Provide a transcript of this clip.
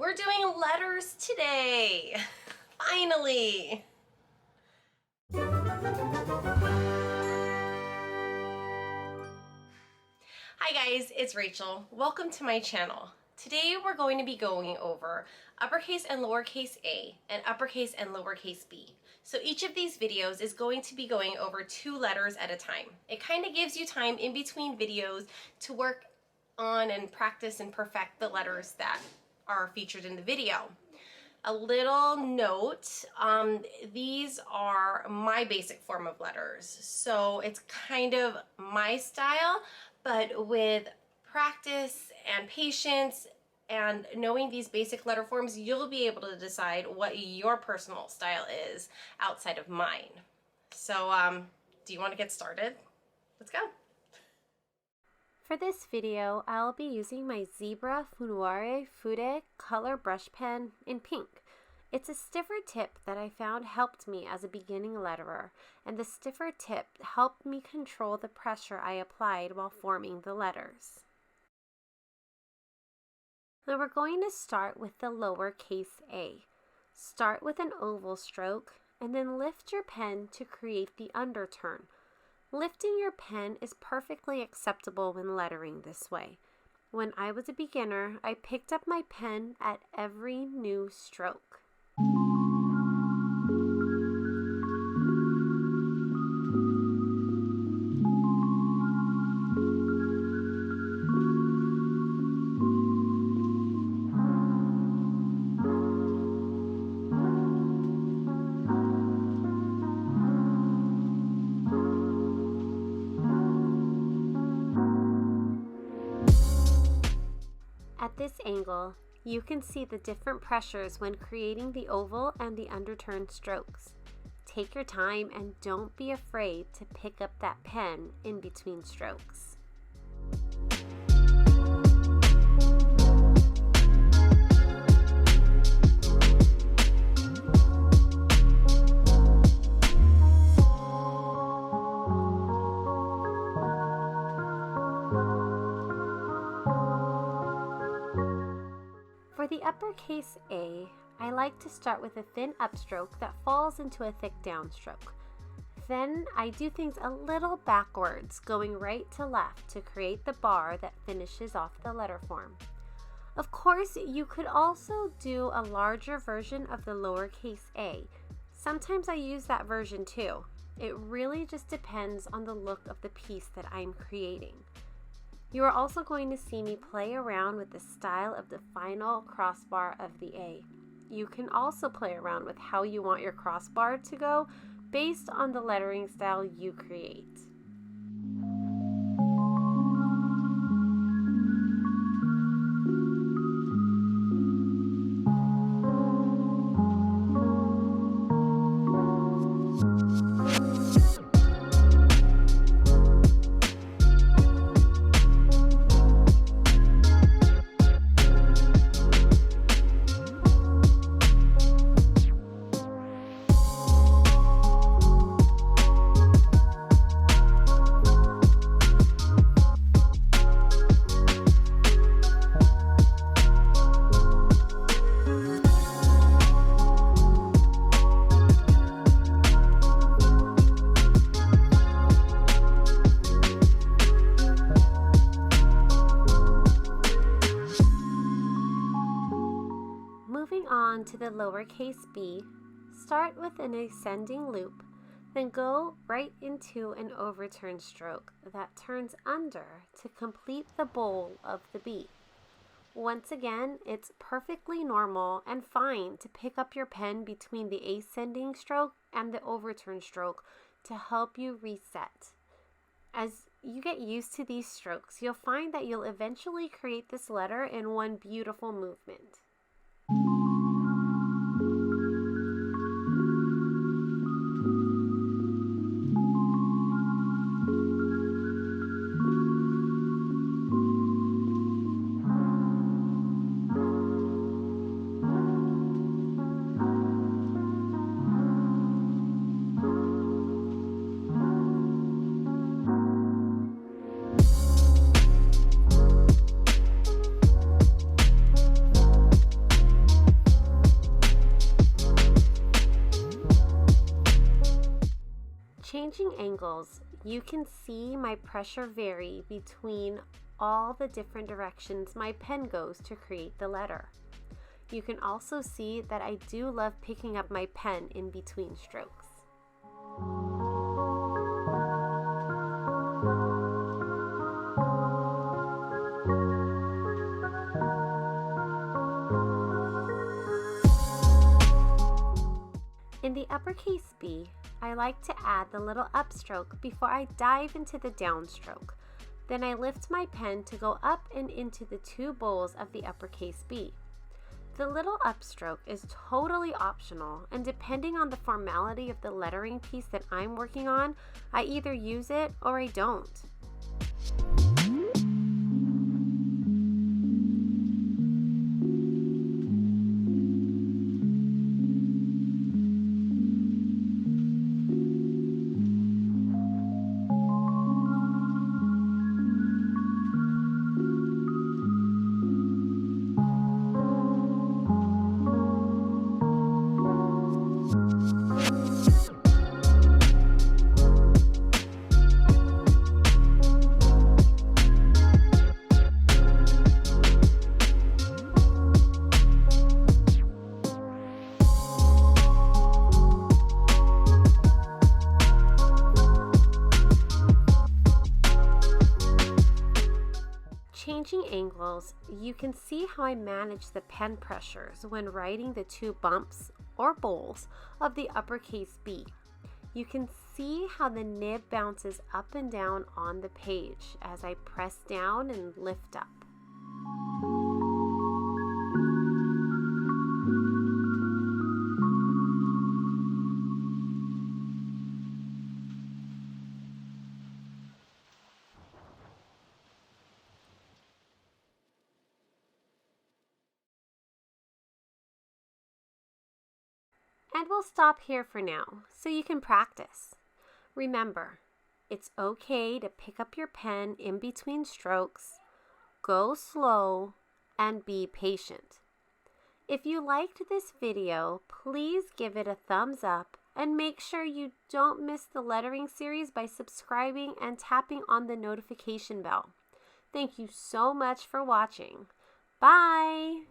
We're doing letters today. Finally. Hi guys, it's Rachel. Welcome to my channel. Today we're going to be going over uppercase and lowercase a and uppercase and lowercase b. So each of these videos is going to be going over 2 letters at a time. It kind of gives you time in between videos to work on and practice and perfect the letters that are featured in the video. A little note, these are my basic form of letters, so it's kind of my style, but with practice and patience and knowing these basic letter forms, you'll be able to decide what your personal style is outside of mine. So do you want to get started? Let's go. For this video, I'll be using my Zebra Funuare Fude color brush pen in pink. It's a stiffer tip that I found helped me as a beginning letterer, and the stiffer tip helped me control the pressure I applied while forming the letters. Now we're going to start with the lowercase a. Start with an oval stroke, and then lift your pen to create the underturn. Lifting your pen is perfectly acceptable when lettering this way. When I was a beginner, I picked up my pen at every new stroke. At this angle, you can see the different pressures when creating the oval and the underturned strokes. Take your time and don't be afraid to pick up that pen in between strokes. For the uppercase A, I like to start with a thin upstroke that falls into a thick downstroke. Then I do things a little backwards, going right to left to create the bar that finishes off the letter form. Of course, you could also do a larger version of the lowercase a. Sometimes I use that version too. It really just depends on the look of the piece that I'm creating. You are also going to see me play around with the style of the final crossbar of the A. You can also play around with how you want your crossbar to go based on the lettering style you create. Moving on to the lowercase b, start with an ascending loop, then go right into an overturn stroke that turns under to complete the bowl of the B. Once again, it's perfectly normal and fine to pick up your pen between the ascending stroke and the overturn stroke to help you reset. As you get used to these strokes, you'll find that you'll eventually create this letter in one beautiful movement. changing angles, you can see my pressure vary between all the different directions my pen goes to create the letter. You can also see that I do love picking up my pen in between strokes. In the uppercase B, I like to add the little upstroke before I dive into the downstroke. Then I lift my pen to go up and into the two bowls of the uppercase B. The little upstroke is totally optional, and depending on the formality of the lettering piece that I'm working on, I either use it or I don't. Changing angles, you can see how I manage the pen pressures when writing the two bumps or bowls of the uppercase B. You can see how the nib bounces up and down on the page as I press down and lift up. And we'll stop here for now so you can practice. Remember, it's okay to pick up your pen in between strokes, go slow, and be patient. If you liked this video, please give it a thumbs up and make sure you don't miss the lettering series by subscribing and tapping on the notification bell. Thank you so much for watching. Bye!